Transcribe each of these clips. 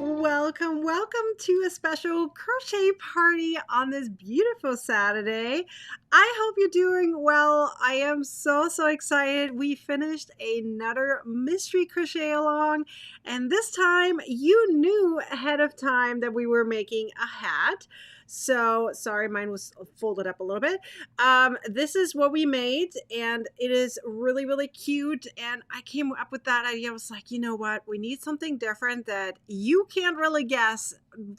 Welcome, welcome to a special crochet party on this beautiful Saturday. I hope you're doing well. I am so excited. We finished another mystery crochet along, and this time you knew ahead of time that we were making a hat. So sorry, mine was folded up a little bit. This is what we made, and it is really cute. And I came up with that idea. I was like, you know what? We need something different that you can't really guess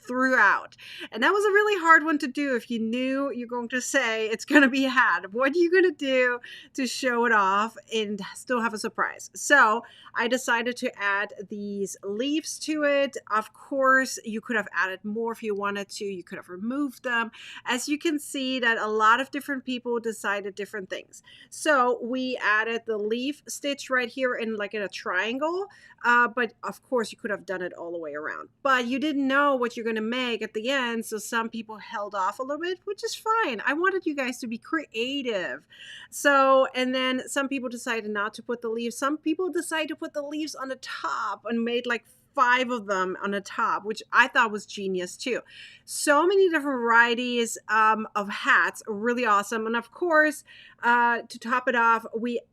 throughout. And that was a really hard one to do if you knew you're going to say it's going to be a hat. What are you going to do to show it off and still have a surprise? So I decided to add these leaves to it. Of course, you could have added more if you wanted to. You could have removed them. As you can see that a lot of different people decided different things. So we added the leaf stitch right here in a triangle. But of course you could have done it all the way around, but you didn't know what you're going to make at the end. So some people held off a little bit, which is fine. I wanted you guys to be creative. So, and then some people decided not to put the leaves. Some people decided to put the leaves on the top and made like 5 of them on the top, which I thought was genius too. So many different varieties of hats, really awesome. And of course, to top it off,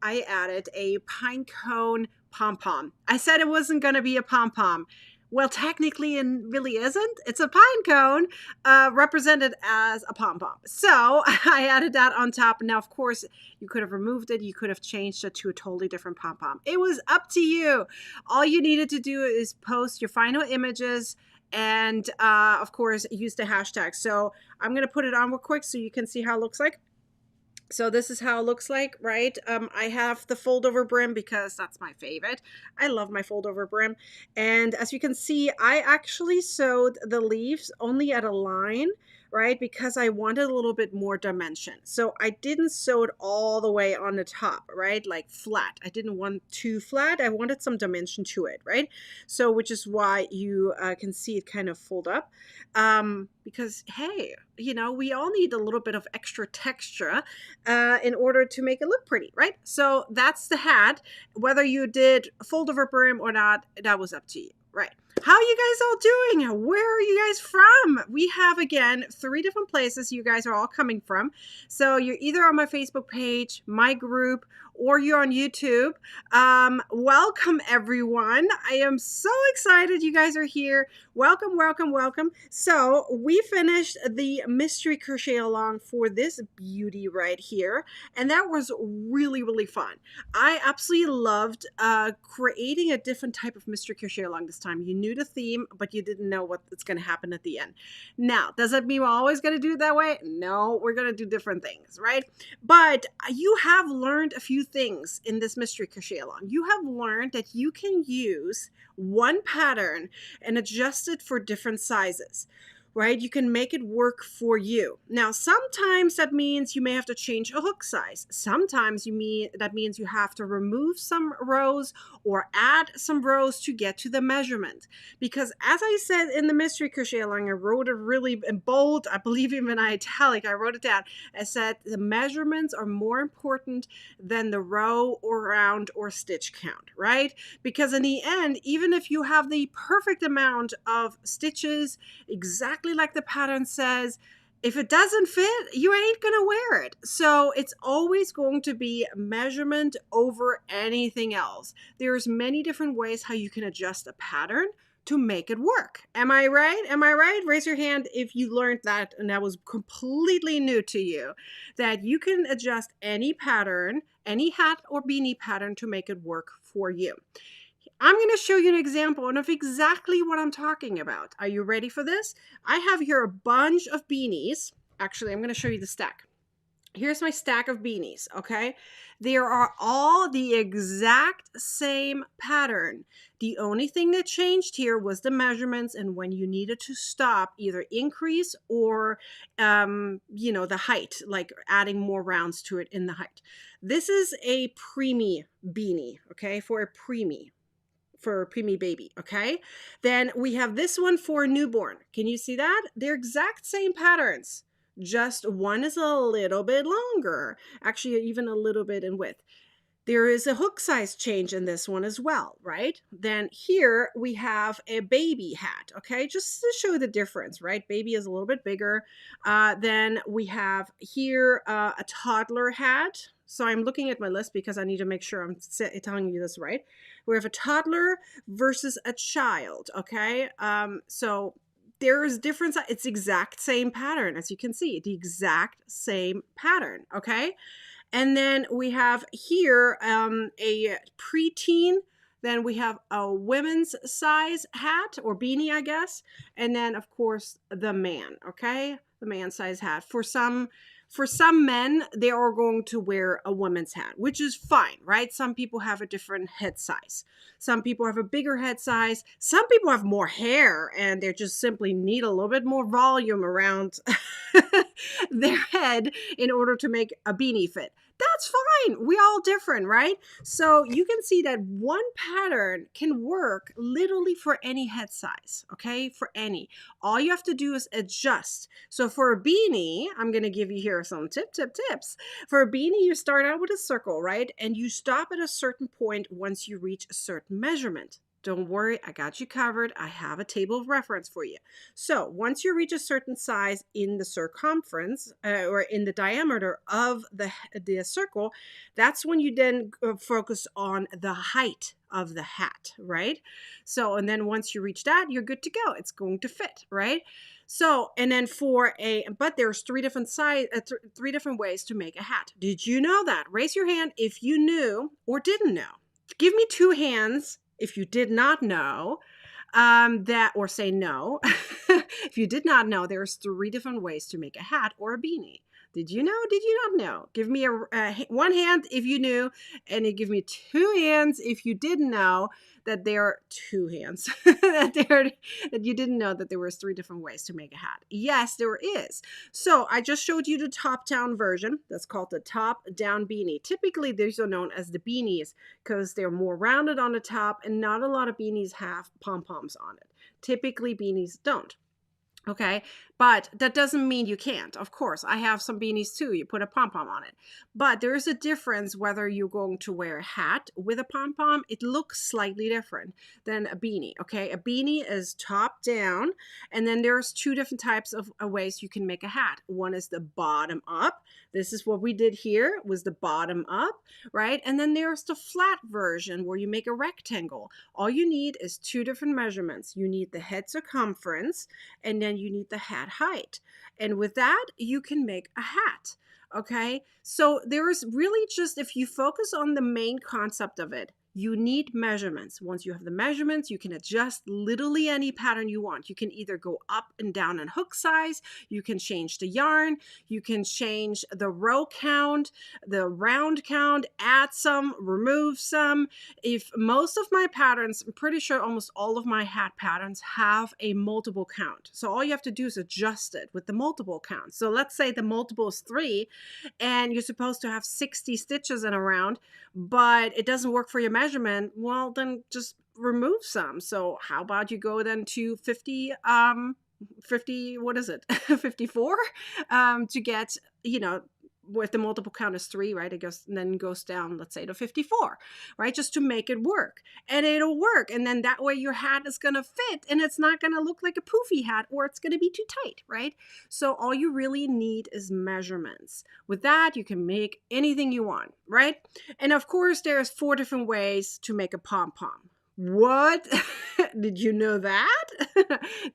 I added a pine cone pom-pom. I said it wasn't going to be a pom-pom. Well, technically it really isn't. It's a pine cone represented as a pom-pom. So I added that on top. Now, of course, you could have removed it. You could have changed it to a totally different pom-pom. It was up to you. All you needed to do is post your final images and, of course, use the hashtag. So I'm going to put it on real quick so you can see how it looks like. So this is how it looks like, right? I have the fold over brim because that's my favorite. I love my fold over brim. And as you can see, I actually sewed the leaves only at a line, right? Because I wanted a little bit more dimension. So I didn't sew it all the way on the top, right? Like flat. I didn't want too flat. I wanted some dimension to it, right? So which is why you can see it kind of fold up. Because, hey, you know, we all need a little bit of extra texture in order to make it look pretty, right? So that's the hat. Whether you did fold over brim or not, that was up to you, right? How are you guys all doing? Where are you guys from? We have, again, 3 different places you guys are all coming from. So you're either on my Facebook page, my group, or you're on YouTube. Welcome, everyone. I am so excited you guys are here. Welcome. So we finished the mystery crochet along for this beauty right here. And that was really fun. I absolutely loved creating a different type of mystery crochet along this time. You knew the theme, but you didn't know what's going to happen at the end. Now, does that mean we're always going to do it that way? No, we're going to do different things, right? But you have learned a few things in this mystery crochet along. You have learned that you can use one pattern and adjust it for different sizes, right? You can make it work for you. Now, sometimes that means you may have to change a hook size. Sometimes that means you have to remove some rows or add some rows to get to the measurement. Because as I said in the mystery crochet along, I wrote it really in bold, I believe even in italic, I wrote it down. I said the measurements are more important than the row or round or stitch count, right? Because in the end, even if you have the perfect amount of stitches, exactly like the pattern says, if it doesn't fit, you ain't gonna wear it. So it's always going to be measurement over anything else. There's many different ways how you can adjust a pattern to make it work. Am I right? Am I right? Raise your hand if you learned that and that was completely new to you, that you can adjust any pattern, any hat or beanie pattern to make it work for you. I'm going to show you an example of exactly what I'm talking about. Are you ready for this? I have here a bunch of beanies. Actually, I'm going to show you the stack. Here's my stack of beanies, okay? They are all the exact same pattern. The only thing that changed here was the measurements and when you needed to stop, either increase or, the height, like adding more rounds to it in the height. This is a preemie beanie, okay, for a preemie baby, okay? Then we have this one for a newborn. Can you see that? They're exact same patterns. Just one is a little bit longer, actually even a little bit in width. There is a hook size change in this one as well, right? Then here we have a baby hat, okay? Just to show the difference, right? Baby is a little bit bigger. Then we have here a toddler hat. So I'm looking at my list because I need to make sure I'm telling you this right. We have a toddler versus a child, okay? So there's difference. It's exact same pattern, as you can see, the exact same pattern, okay? And then we have here a preteen. Then we have a women's size hat or beanie, I guess. And then, of course, the man, okay? The man size hat. For some men, they are going to wear a woman's hat, which is fine, right? Some people have a different head size. Some people have a bigger head size. Some people have more hair and they just simply need a little bit more volume around their head in order to make a beanie fit. That's fine. We all different, right? So you can see that one pattern can work literally for any head size, okay? For any. All you have to do is adjust. So for a beanie, I'm going to give you here some tips. For a beanie, you start out with a circle, right? And you stop at a certain point once you reach a certain measurement. Don't worry, I got you covered. I have a table of reference for you. So once you reach a certain size in the circumference or in the diameter of the circle, that's when you then focus on the height of the hat, right? So, and then once you reach that, you're good to go. It's going to fit, right? So, and then but there's three different ways to make a hat. Did you know that? Raise your hand if you knew or didn't know. Give me 2 hands if you did not know that, or say no. If you did not know, there's 3 different ways to make a hat or a beanie. Did you know? Did you not know? Give me one hand if you knew, and you give me 2 hands if you didn't know that there are 2 hands that you didn't know that there was 3 different ways to make a hat. Yes, there is. So I just showed you the top-down version. That's called the top-down beanie. Typically, these are known as the beanies because they're more rounded on the top, and not a lot of beanies have pom-poms on it. Typically, beanies don't. Okay, but that doesn't mean you can't. Of course, I have some beanies too. You put a pom-pom on it. But there is a difference whether you're going to wear a hat with a pom-pom. It looks slightly different than a beanie, okay? A beanie is top down, and then there's 2 different types of ways you can make a hat. One is the bottom up. This is what we did here, was the bottom up, right? And then there's the flat version where you make a rectangle. All you need is 2 different measurements. You need the head circumference, and then you need the hat height. And with that, you can make a hat. Okay, so there is really just, if you focus on the main concept of it, you need measurements. Once you have the measurements, you can adjust literally any pattern you want. You can either go up and down in hook size, you can change the yarn, you can change the row count, the round count, add some, remove some. If most of my patterns, I'm pretty sure almost all of my hat patterns have a multiple count. So all you have to do is adjust it with the multiple count. So let's say the multiple is 3 and you're supposed to have 60 stitches in a round, but it doesn't work for your measurement. Well, then just remove some. So how about you go then to 50, what is it? 54 to get, with the multiple count is 3, right? It goes, and then goes down, let's say, to 54, right? Just to make it work. And it'll work. And then that way your hat is going to fit and it's not going to look like a poofy hat or it's going to be too tight, right? So all you really need is measurements. With that, you can make anything you want, right? And of course, there's 4 different ways to make a pom-pom. What? Did you know that?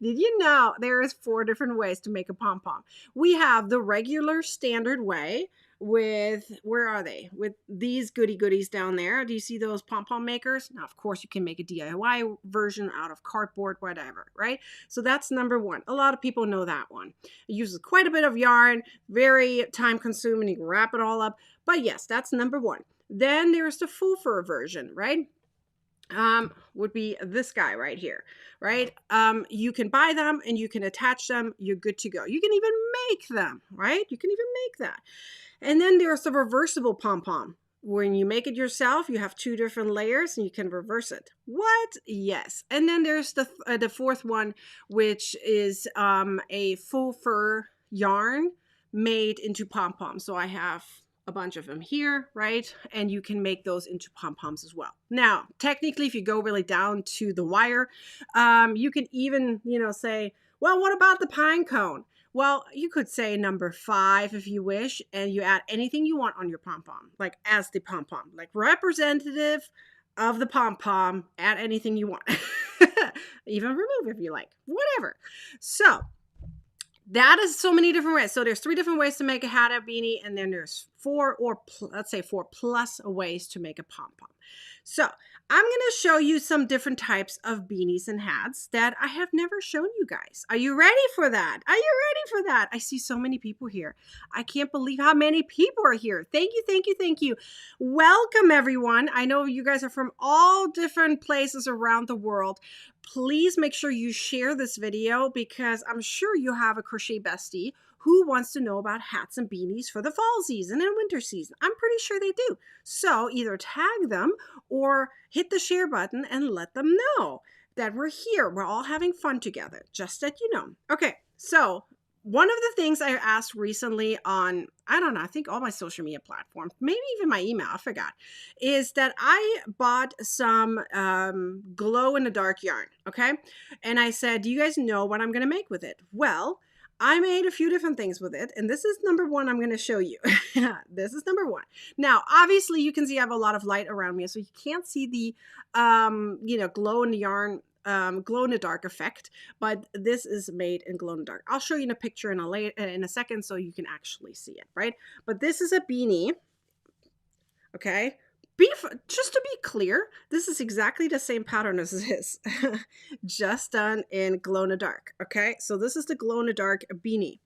Did you know there is 4 different ways to make a pom-pom? We have the regular standard way with, where are they? With these goodies down there. Do you see those pom-pom makers? Now, of course, you can make a DIY version out of cardboard, whatever, right? So that's number 1. A lot of people know that one. It uses quite a bit of yarn, very time consuming. You can wrap it all up. But yes, that's number 1. Then there's the full fur version, right? Would be this guy right here, right? You can buy them and you can attach them. You're good to go. You can even make them, right? You can even make that. And then there's the reversible pom-pom. When you make it yourself, you have 2 different layers and you can reverse it. What? Yes. And then there's the 4th one, which is a full fur yarn made into pom-pom. So I have a bunch of them here, right? And you can make those into pom-poms as well. Now, technically, if you go really down to the wire, you can even, say, well, what about the pine cone? Well, you could say number 5 if you wish, and you add anything you want on your pom-pom, like as the pom-pom, like representative of the pom-pom, add anything you want. Even remove if you like, whatever. So that is so many different ways. So there's 3 different ways to make a hat, a beanie, and then there's 4 or let's say 4 plus ways to make a pom-pom. So I'm going to show you some different types of beanies and hats that I have never shown you guys. Are you ready for that? Are you ready for that? I see so many people here. I can't believe how many people are here. Thank you, thank you, thank you. Welcome, everyone. I know you guys are from all different places around the world. Please make sure you share this video because I'm sure you have a crochet bestie who wants to know about hats and beanies for the fall season and winter season. I'm pretty sure they do. So either tag them or hit the share button and let them know that we're here. We're all having fun together, just that you know. Okay, so one of the things I asked recently on, I don't know, I think all my social media platforms, maybe even my email, I forgot, is that I bought some glow-in-the-dark yarn, okay? And I said, do you guys know what I'm going to make with it? Well, I made a few different things with it, and this is number 1 I'm going to show you. This is number 1. Now, obviously, you can see I have a lot of light around me, so you can't see the, glow-in-the-yarn, glow-in-the-dark effect, but this is made in glow-in-the-dark. I'll show you in a picture in a second so you can actually see it, right? But this is a beanie, okay? Just to be clear, this is exactly the same pattern as this, just done in glow-in-the-dark, okay? So this is the glow-in-the-dark beanie.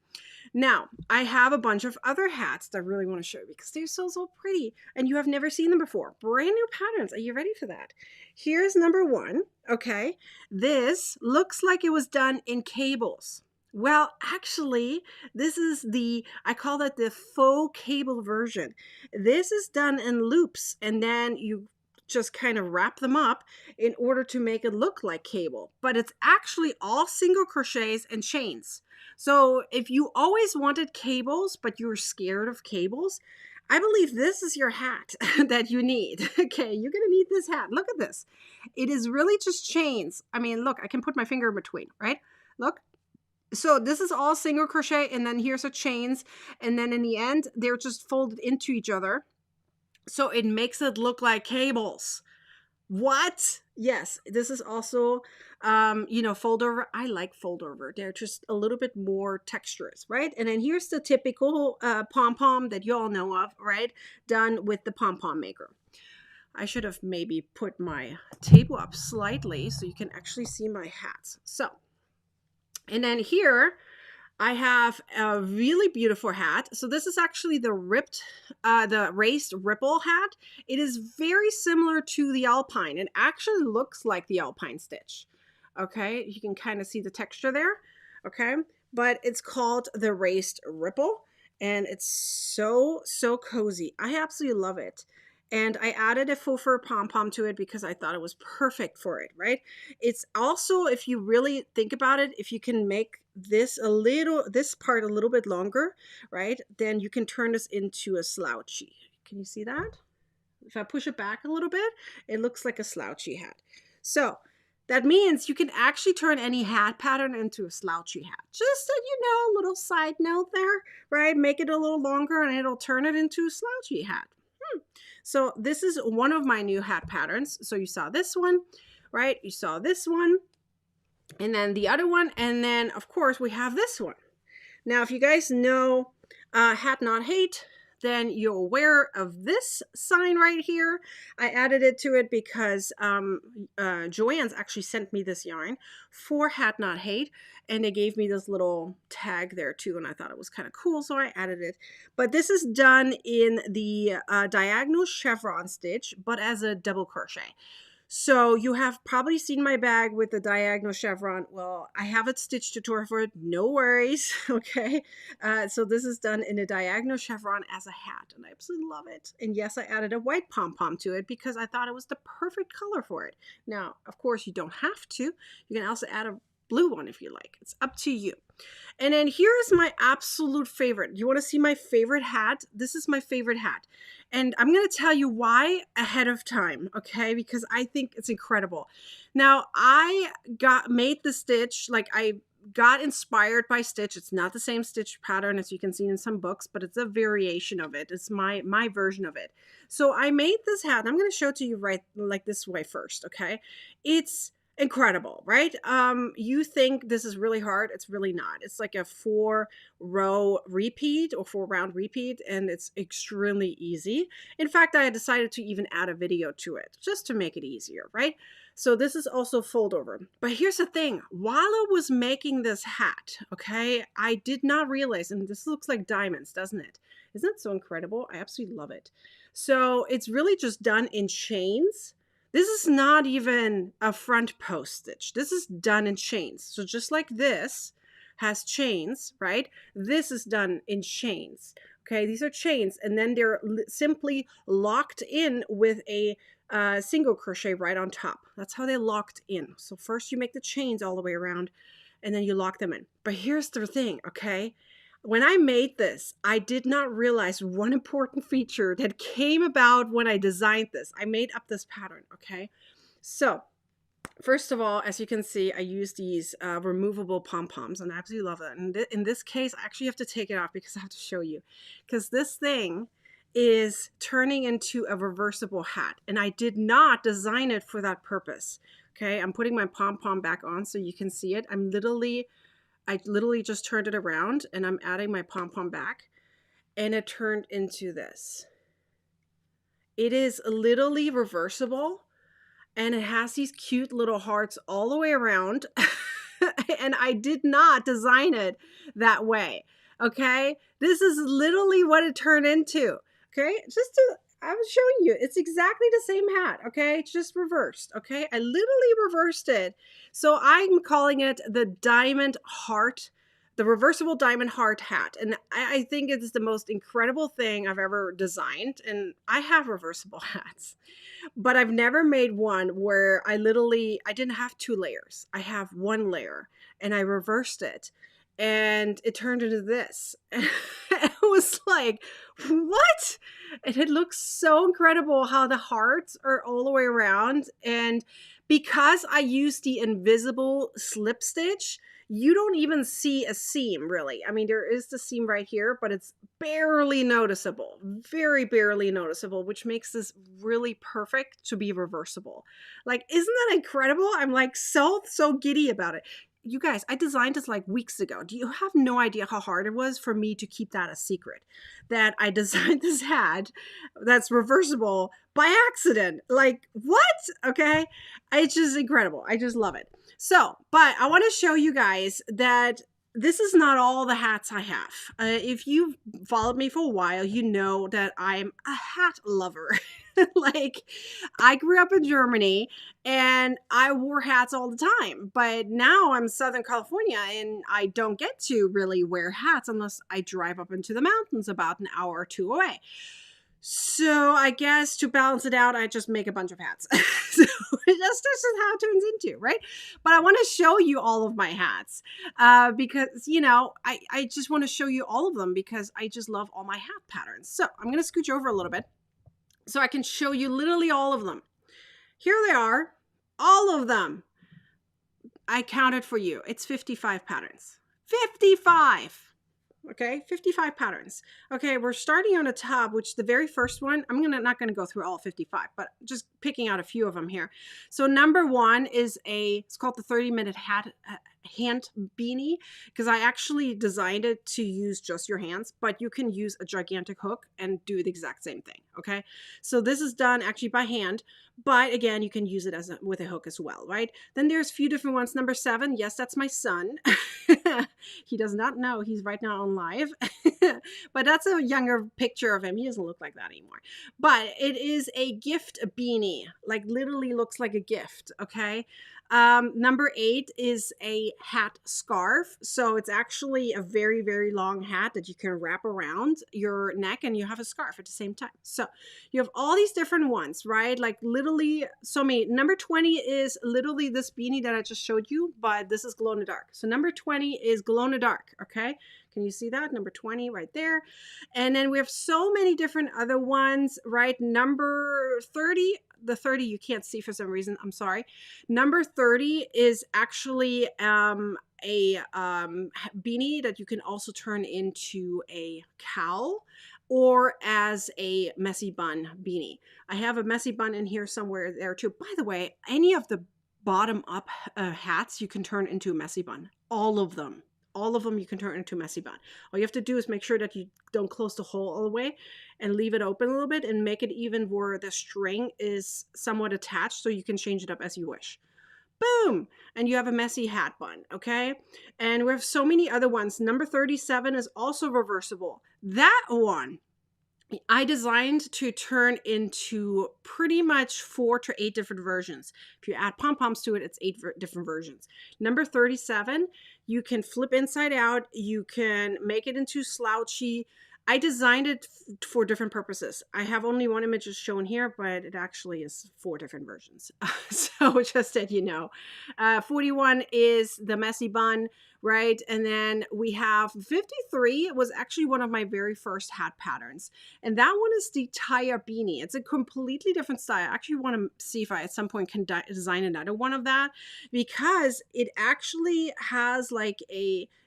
Now, I have a bunch of other hats that I really want to show you because they're so, so pretty, and you have never seen them before. Brand new patterns. Are you ready for that? Here's number 1, okay? This looks like it was done in cables. Well, actually, this is I call that the faux cable version. This is done in loops, and then you just kind of wrap them up in order to make it look like cable. But it's actually all single crochets and chains. So if you always wanted cables, but you were scared of cables, I believe this is your hat that you need. Okay, you're going to need this hat. Look at this. It is really just chains. I mean, look, I can put my finger in between, right? Look. So this is all single crochet, and then here's the chains, and then in the end they're just folded into each other, so it makes it look like cables. What? Yes, this is also fold over. I like fold over. They're just a little bit more texturous, right? And then here's the typical pom-pom that you all know of, right? Done with the pom-pom maker. I should have maybe put my table up slightly so you can actually see my hats. So, and then here I have a really beautiful hat. So this is actually the raised ripple hat. It is very similar to the alpine. It actually looks like the alpine stitch. Okay, you can kind of see the texture there. Okay, but it's called the raised ripple, and it's so, so cozy. I absolutely love it. And I added a faux fur pom-pom to it because I thought it was perfect for it, right? It's also, if you really think about it, if you can make this part a little bit longer, right? Then you can turn this into a slouchy. Can you see that? If I push it back a little bit, it looks like a slouchy hat. So that means you can actually turn any hat pattern into a slouchy hat. Just so you know, a little side note there, right? Make it a little longer and it'll turn it into a slouchy hat. So this is one of my new hat patterns. So you saw this one, right? You saw this one, and then the other one, and then of course we have this one. Now, if you guys know Hat Not Hate, then you're aware of this sign right here. I added it to it because Joanne's actually sent me this yarn for Hat Not Hate, and they gave me this little tag there too, and I thought it was kind of cool, so I added it. But this is done in the diagonal chevron stitch, but as a double crochet. So you have probably seen my bag with the diagonal chevron. Well, I have a stitch tutorial for it. No worries. Okay. So this is done in a diagonal chevron as a hat, and I absolutely love it. And yes, I added a white pom-pom to it because I thought it was the perfect color for it. Now, of course, you don't have to. You can also add blue one if you like. It's up to you. And then here's my absolute favorite. You want to see my favorite hat? This is my favorite hat. And I'm going to tell you why ahead of time, okay? Because I think it's incredible. Now, I made the stitch, like I got inspired by Stitch. It's not the same stitch pattern as you can see in some books, but it's a variation of it. It's my version of it. So I made this hat. I'm going to show it to you right like this way first, okay? It's incredible, right? You think this is really hard. It's really not. It's like a 4-row repeat or 4-round repeat, and it's extremely easy. In fact, I decided to even add a video to it just to make it easier, right? So this is also fold over. But here's the thing. While I was making this hat, okay, I did not realize, and this looks like diamonds, doesn't it? Isn't it so incredible? I absolutely love it. So it's really just done in chains. This is not even a front post stitch. This is done in chains. So just like this has chains, right? This is done in chains. Okay, these are chains, and then they're simply locked in with a single crochet right on top. That's how they're locked in. So first you make the chains all the way around, and then you lock them in. But here's the thing, okay? When I made this, I did not realize one important feature that came about when I designed this. I made up this pattern, okay? So first of all, as you can see, I use these removable pom-poms, and I absolutely love it. And in this case, I actually have to take it off because I have to show you. Because this thing is turning into a reversible hat, and I did not design it for that purpose. Okay, I'm putting my pom-pom back on so you can see it. I literally just turned it around, and I'm adding my pom-pom back, and it turned into this. It is literally reversible, and it has these cute little hearts all the way around. And I did not design it that way. Okay, this is literally what it turned into. Okay, I was showing you, it's exactly the same hat. Okay, it's just reversed. Okay, I literally reversed it. So I'm calling it the diamond heart, the reversible diamond heart hat. And I think it's the most incredible thing I've ever designed. And I have reversible hats, but I've never made one where I didn't have 2 layers. I have 1 layer, and I reversed it, and it turned into this. It was like, what? And it looks so incredible how the hearts are all the way around. And because I used the invisible slip stitch, you don't even see a seam really. I mean, there is the seam right here, but it's barely noticeable, very barely noticeable, which makes this really perfect to be reversible. Like, isn't that incredible? I'm like so giddy about it. You guys, I designed this like weeks ago. Do you have no idea how hard it was for me to keep that a secret? That I designed this hat that's reversible by accident. Like, what? Okay. It's just incredible. I just love it. So, but I want to show you guys that this is not all the hats I have. If you've followed me for a while, you know that I'm a hat lover. Like, I grew up in Germany and I wore hats all the time, but now I'm Southern California and I don't get to really wear hats unless I drive up into the mountains about an hour or 2 away. So I guess to balance it out, I just make a bunch of hats. So this is how it turns into, right? But I want to show you all of my hats because, you know, I just want to show you all of them because I just love all my hat patterns. So I'm going to scooch over a little bit so I can show you literally all of them. Here they are, all of them. I counted for you. It's 55 patterns. 55! Okay, 55 patterns. Okay, we're starting on the top, which the very first one, I'm not gonna go through all 55, but just picking out a few of them here. So number 1 is it's called the 30-minute hand beanie, because I actually designed it to use just your hands, but you can use a gigantic hook and do the exact same thing. Okay, so this is done actually by hand, but again, you can use it with a hook as well, right? Then there's a few different ones. Number 7, yes, that's my son. He does not know he's right now on live, but that's a younger picture of him. He doesn't look like that anymore, but it is a gift beanie, like literally looks like a gift. Okay. Number 8 is a hat scarf. So it's actually a very, very long hat that you can wrap around your neck and you have a scarf at the same time. So you have all these different ones, right? Like literally so many. Number 20 is literally this beanie that I just showed you, but this is glow in the dark. So number 20 is glow in the dark, okay? Can you see that? Number 20 right there. And then we have so many different other ones, right? Number 30, the 30 you can't see for some reason, I'm sorry. Number 30 is actually a beanie that you can also turn into a cowl or as a messy bun beanie. I have a messy bun in here somewhere there too. By the way, any of the bottom up hats you can turn into a messy bun. All of them. All of them you can turn into a messy bun. All you have to do is make sure that you don't close the hole all the way and leave it open a little bit and make it even where the string is somewhat attached so you can change it up as you wish. Boom! And you have a messy hat bun, okay? And we have so many other ones. Number 37 is also reversible. That one I designed to turn into pretty much 4 to 8 different versions. If you add pom-poms to it, it's 8 different versions. Number 37, you can flip inside out. You can make it into slouchy. I designed it for different purposes. I have only one image shown here, but it actually is 4 different versions. So just that you know. 41 is the messy bun, right? And then we have 53. It was actually one of my very first hat patterns. And that one is the tie-up beanie. It's a completely different style. I actually want to see if I at some point can design another one of that, because it actually has like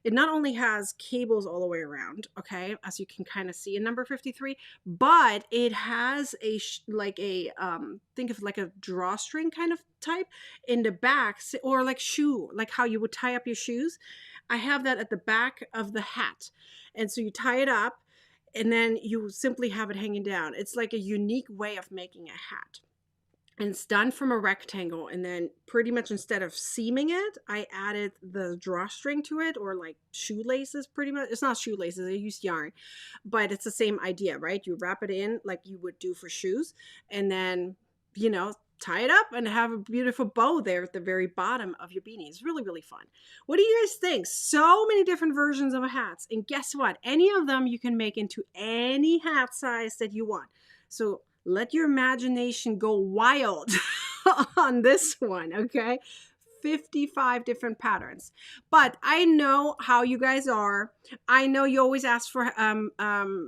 it not only has cables all the way around, okay, as you can kind of see in number 53, but it has think of like a drawstring kind of type in the back, or like shoe, like how you would tie up your shoes. I have that at the back of the hat. And so you tie it up and then you simply have it hanging down. It's like a unique way of making a hat. And it's done from a rectangle, and then pretty much instead of seaming it, I added the drawstring to it, or like shoelaces pretty much. It's not shoelaces, I used yarn, but it's the same idea, right? You wrap it in like you would do for shoes, and then, you know, tie it up and have a beautiful bow there at the very bottom of your beanie. It's really, really fun. What do you guys think? So many different versions of hats, and guess what? Any of them you can make into any hat size that you want. So let your imagination go wild on this one, okay? 55 different patterns. But I know how you guys are. I know you always ask for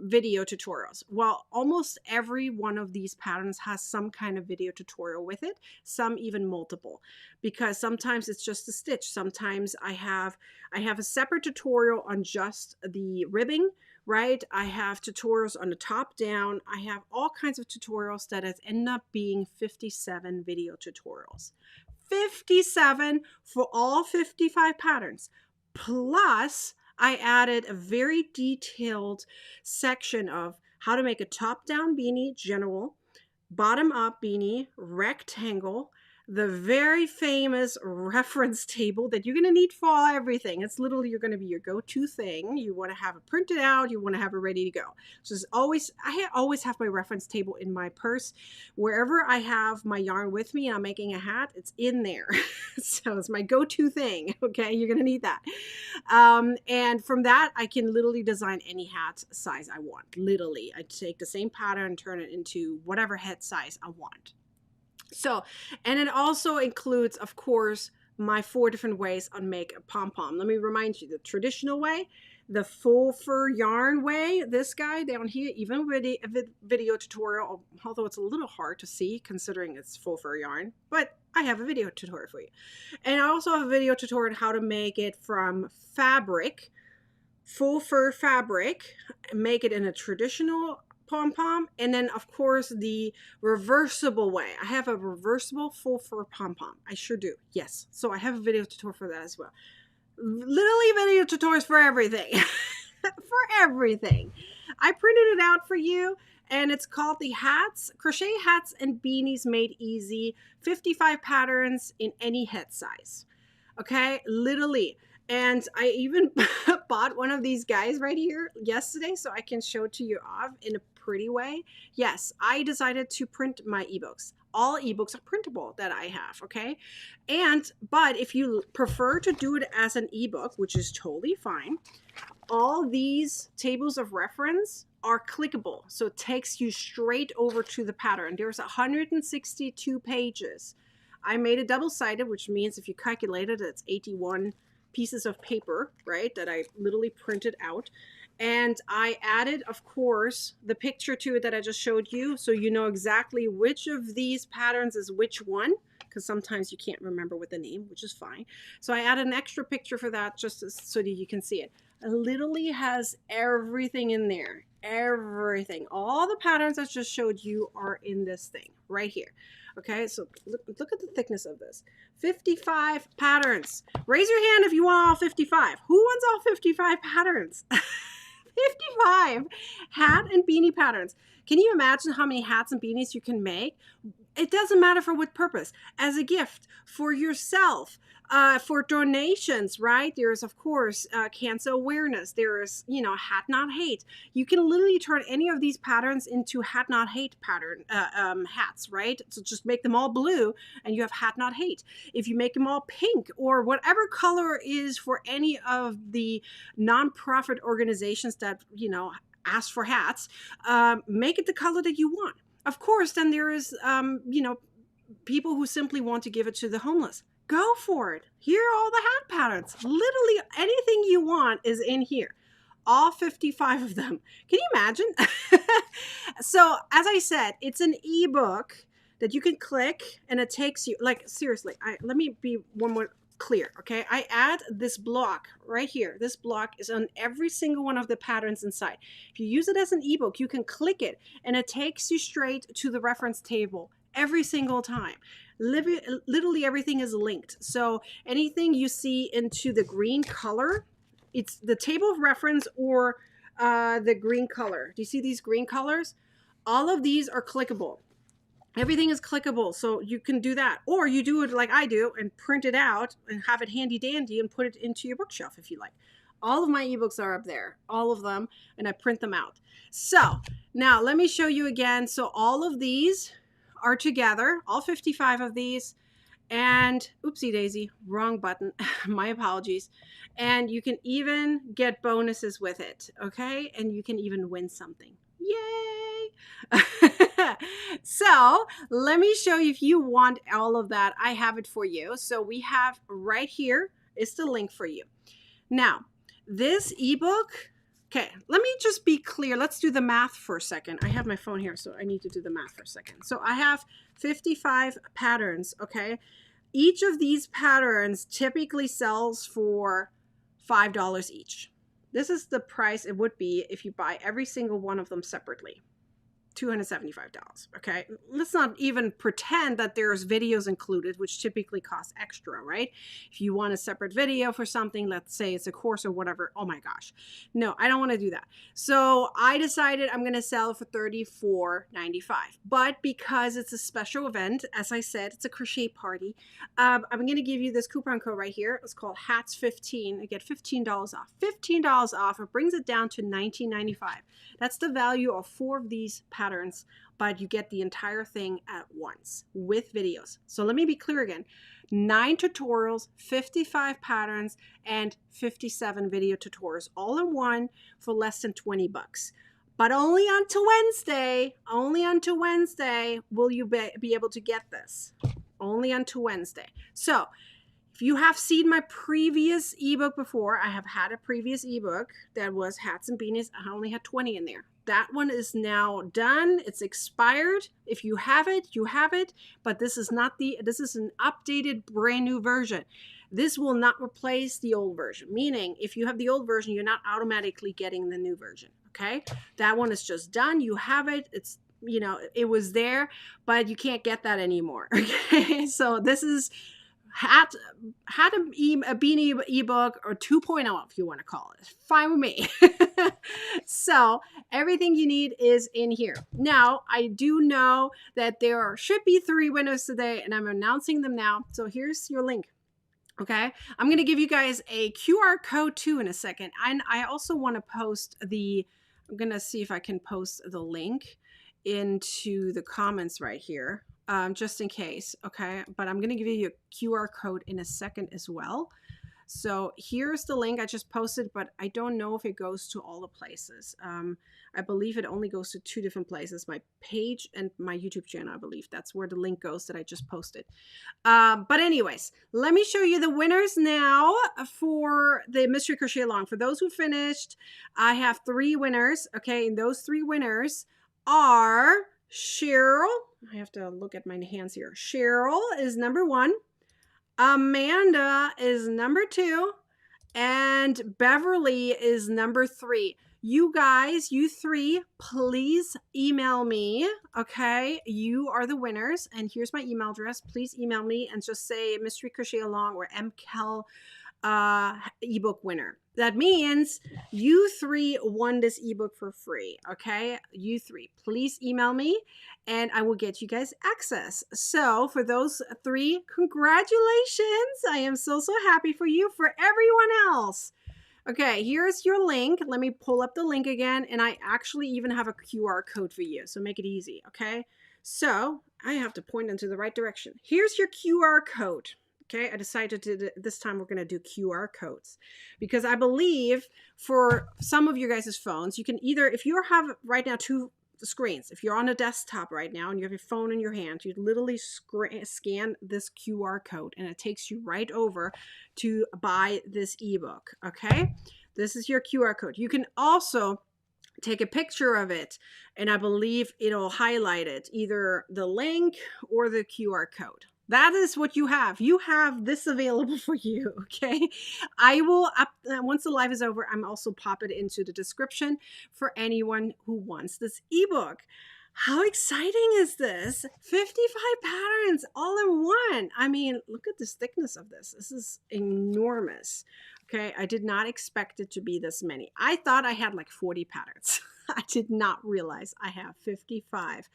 video tutorials. Well, almost every one of these patterns has some kind of video tutorial with it, some even multiple, because sometimes it's just a stitch. Sometimes I have a separate tutorial on just the ribbing, right? I have tutorials on the top down. I have all kinds of tutorials that has ended up being 57 video tutorials. 57 for all 55 patterns. Plus, I added a very detailed section of how to make a top-down beanie, general, bottom-up beanie, rectangle, the very famous reference table that you're going to need for everything. It's literally you're going to be your go-to thing. You want to have it printed out. You want to have it ready to go. So I always have my reference table in my purse. Wherever I have my yarn with me and I'm making a hat, it's in there. So it's my go-to thing. Okay, you're going to need that. And from that, I can literally design any hat size I want. Literally, I take the same pattern, turn it into whatever head size I want. So, and it also includes, of course, my 4 different ways on make a pom-pom. Let me remind you, the traditional way, the full fur yarn way, this guy down here, even with a video tutorial, although it's a little hard to see considering it's full fur yarn, but I have a video tutorial for you. And I also have a video tutorial on how to make it from fabric, full fur fabric, make it in a traditional pom-pom, and then of course the reversible way. I have a reversible full fur pom-pom. I sure do. Yes. So I have a video tutorial for that as well. Literally video tutorials for everything. For everything. I printed it out for you, and it's called the Crochet Hats and Beanies Made Easy. 55 patterns in any head size. Okay? Literally. And I even bought one of these guys right here yesterday, so I can show it to you off in a pretty way, yes, I decided to print my ebooks. All ebooks are printable that I have, okay? But if you prefer to do it as an ebook, which is totally fine, all these tables of reference are clickable. So it takes you straight over to the pattern. There's 162 pages. I made it double-sided, which means if you calculate it, it's 81 pieces of paper, right, that I literally printed out. And I added, of course, the picture to it that I just showed you, so you know exactly which of these patterns is which one, because sometimes you can't remember with the name, which is fine. So I added an extra picture for that just so that you can see it. It literally has everything in there. Everything. All the patterns I just showed you are in this thing right here. Okay, so look at the thickness of this. 55 patterns. Raise your hand if you want all 55. Who wants all 55 patterns? 55 hat and beanie patterns. Can you imagine how many hats and beanies you can make? It doesn't matter for what purpose. As a gift, for yourself, for donations, right? There's, of course, cancer awareness. There is, hat not hate. You can literally turn any of these patterns into hat not hate pattern hats, right? So just make them all blue and you have hat not hate. If you make them all pink or whatever color is for any of the nonprofit organizations that, ask for hats, make it the color that you want. Of course, then there is, people who simply want to give it to the homeless. Go for it. Here are all the hat patterns. Literally anything you want is in here. All 55 of them. Can you imagine? So, as I said, it's an ebook that you can click and it takes you, like, seriously, let me be one more clear, okay? I add this block right here. This block is on every single one of the patterns inside. If you use it as an ebook, you can click it and it takes you straight to the reference table every single time. Literally everything is linked. So anything you see into the green color, it's the table of reference or the green color. Do you see these green colors? All of these are clickable. Everything is clickable, so you can do that. Or you do it like I do and print it out and have it handy dandy and put it into your bookshelf if you like. All of my ebooks are up there, all of them, and I print them out. So now let me show you again. So all of these are together, all 55 of these, and oopsie daisy, wrong button, my apologies. And you can even get bonuses with it, okay? And you can even win something. Yay! So let me show you if you want all of that. I have it for you. So we have right here is the link for you. Now, this ebook, okay, let me just be clear. Let's do the math for a second. I have my phone here, so I need to do the math for a second. So I have 55 patterns, okay? Each of these patterns typically sells for $5 each. This is the price it would be if you buy every single one of them separately. $275, okay? Let's not even pretend that there's videos included, which typically cost extra, right? If you want a separate video for something, let's say it's a course or whatever, oh my gosh. No, I don't want to do that. So I decided I'm going to sell it for $34.95. But because it's a special event, as I said, it's a crochet party, I'm going to give you this coupon code right here. It's called HATS15. I get $15 off. $15 off. It brings it down to $19.95. That's the value of 4 of these patterns, but you get the entire thing at once with videos. So let me be clear again. 9 tutorials, 55 patterns, and 57 video tutorials all in one for less than 20 bucks. But only until Wednesday will you be able to get this. Only until Wednesday. So if you have seen my previous ebook before, I have had a previous ebook that was hats and beanies. I only had 20 in there. That one is now done. It's expired. If you have it, you have it. But this is not this is an updated brand new version. This will not replace the old version. Meaning if you have the old version, you're not automatically getting the new version. Okay. That one is just done. You have it. It's, it was there, but you can't get that anymore. Okay. So this is had a beanie ebook or 2.0 if you want to call it. Fine with me. So everything you need is in here. Now I do know that there should be 3 winners today and I'm announcing them now. So here's your link. Okay, I'm going to give you guys a QR code too in a second. And I also want to post the I'm going to see if I can post the link into the comments right here, just in case. Okay. But I'm going to give you a QR code in a second as well. So here's the link I just posted, but I don't know if it goes to all the places. I believe it only goes to 2 different places, my page and my YouTube channel. I believe that's where the link goes that I just posted. But anyways, let me show you the winners now for the Mystery Crochet Along. For those who finished, I have 3 winners. Okay, and those 3 winners are Cheryl. I have to look at my hands here. Cheryl is number 1. Amanda is number 2, and Beverly is number 3. You guys, you 3, please email me. Okay, you are the winners, and here's my email address. Please email me and just say Mystery Crochet Along or MCAL ebook winner. That means you 3 won this ebook for free. Okay, you 3, please email me and I will get you guys access. So for those 3, congratulations. I am so happy for you. For everyone else, okay, here's your link. Let me pull up the link again, and I actually even have a QR code for you, so make it easy. Okay, so I have to point into the right direction. Here's your QR code. Okay, I decided to this time we're going to do QR codes because I believe for some of you guys' phones, you can either, if you have right now 2 screens, if you're on a desktop right now and you have your phone in your hand, you literally scan this QR code and it takes you right over to buy this ebook. Okay, this is your QR code. You can also take a picture of it and I believe it'll highlight it, either the link or the QR code. That is what you have. You have this available for you, okay? I will, once the live is over, I'm also pop it into the description for anyone who wants this ebook. How exciting is this? 55 patterns all in one. I mean, look at this thickness of this. This is enormous. Okay, I did not expect it to be this many. I thought I had like 40 patterns. I did not realize I have 55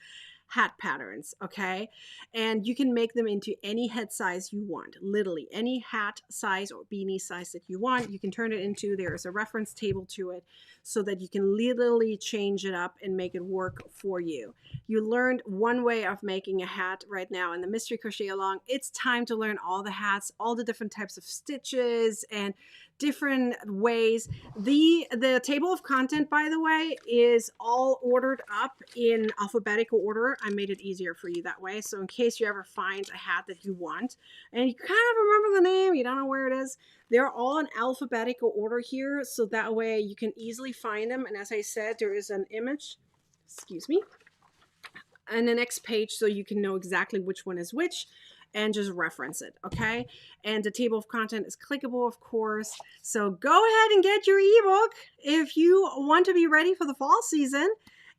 hat patterns. Okay, and you can make them into any head size you want, literally any hat size or beanie size that you want. You can turn it into, there's a reference table to it so that you can literally change it up and make it work for you. You learned one way of making a hat right now in the Mystery Crochet Along. It's time to learn all the hats, all the different types of stitches and different ways. The table of content, by the way, is all ordered up in alphabetical order. I made it easier for you that way. So in case you ever find a hat that you want and you kind of remember the name, you don't know where it is, they're all in alphabetical order here. So that way you can easily find them. And as I said, there is an image, excuse me, on the next page so you can know exactly which one is which and just reference it, okay? And the table of content is clickable, of course. So go ahead and get your ebook if you want to be ready for the fall season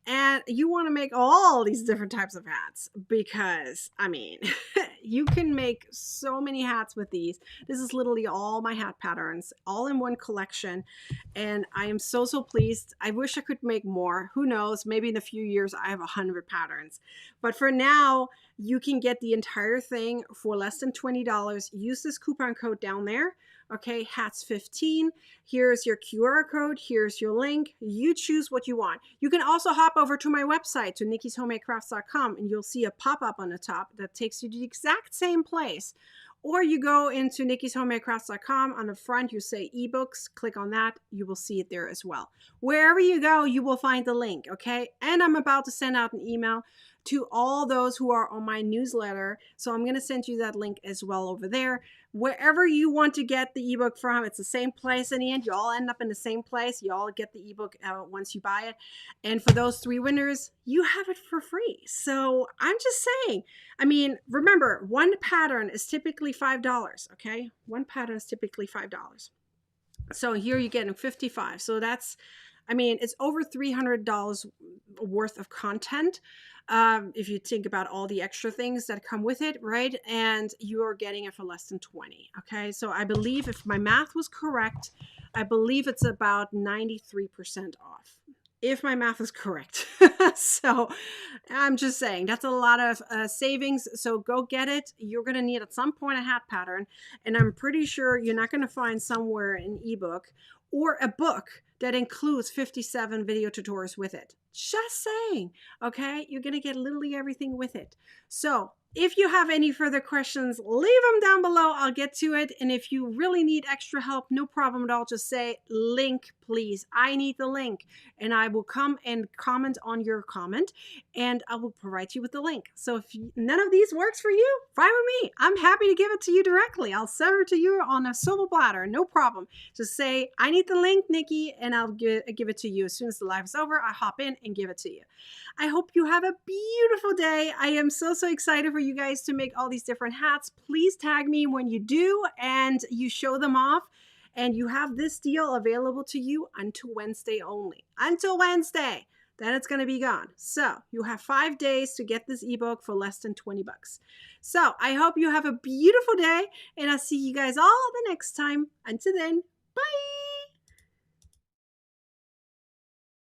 and you want to make all these different types of hats, because I mean, you can make so many hats with these. This is literally all my hat patterns, all in one collection. And I am so pleased. I wish I could make more. Who knows? Maybe in a few years I have 100 patterns. But for now, you can get the entire thing for less than $20. Use this coupon code down there. Okay, hats 15. Here's your QR code. Here's your link. You choose what you want. You can also hop over to my website, to nikkishomemade.crafts.com, and you'll see a pop-up on the top that takes you to the exact same place. Or you go into nikkishomemade.crafts.com. On the front, you say ebooks. Click on that. You will see it there as well. Wherever you go, you will find the link, okay? And I'm about to send out an email to all those who are on my newsletter. So I'm going to send you that link as well over there. Wherever you want to get the ebook from, it's the same place in the end. You all end up in the same place. You all get the ebook once you buy it. And for those 3 winners, you have it for free. So I'm just saying, I mean, remember, one pattern is typically $5, okay? One pattern is typically $5. So here you're getting 55. So that's, I mean, it's over $300 worth of content. If you think about all the extra things that come with it, right? And you are getting it for less than 20. Okay. So I believe, if my math was correct, I believe it's about 93% off. if my math is correct. So I'm just saying that's a lot of savings. So go get it. You're going to need at some point a hat pattern. And I'm pretty sure you're not going to find somewhere an ebook or a book that includes 57 video tutorials with it. Just saying. Okay. You're going to get literally everything with it. So if you have any further questions, leave them down below. I'll get to it. And if you really need extra help, no problem at all. Just say link, please. I need the link. And I will come and comment on your comment and I will provide you with the link. So if none of these works for you, fine with me. I'm happy to give it to you directly. I'll send it to you on a silver platter. No problem. Just say, I need the link, Nikki, and I'll give it to you. As soon as the live is over, I hop in and give it to you. I hope you have a beautiful day. I am so excited for you guys to make all these different hats. Please tag me when you do and you show them off. And you have this deal available to you until Wednesday only. Until Wednesday. Then it's going to be gone. So you have 5 days to get this ebook for less than 20 bucks. So I hope you have a beautiful day and I'll see you guys all the next time. Until then,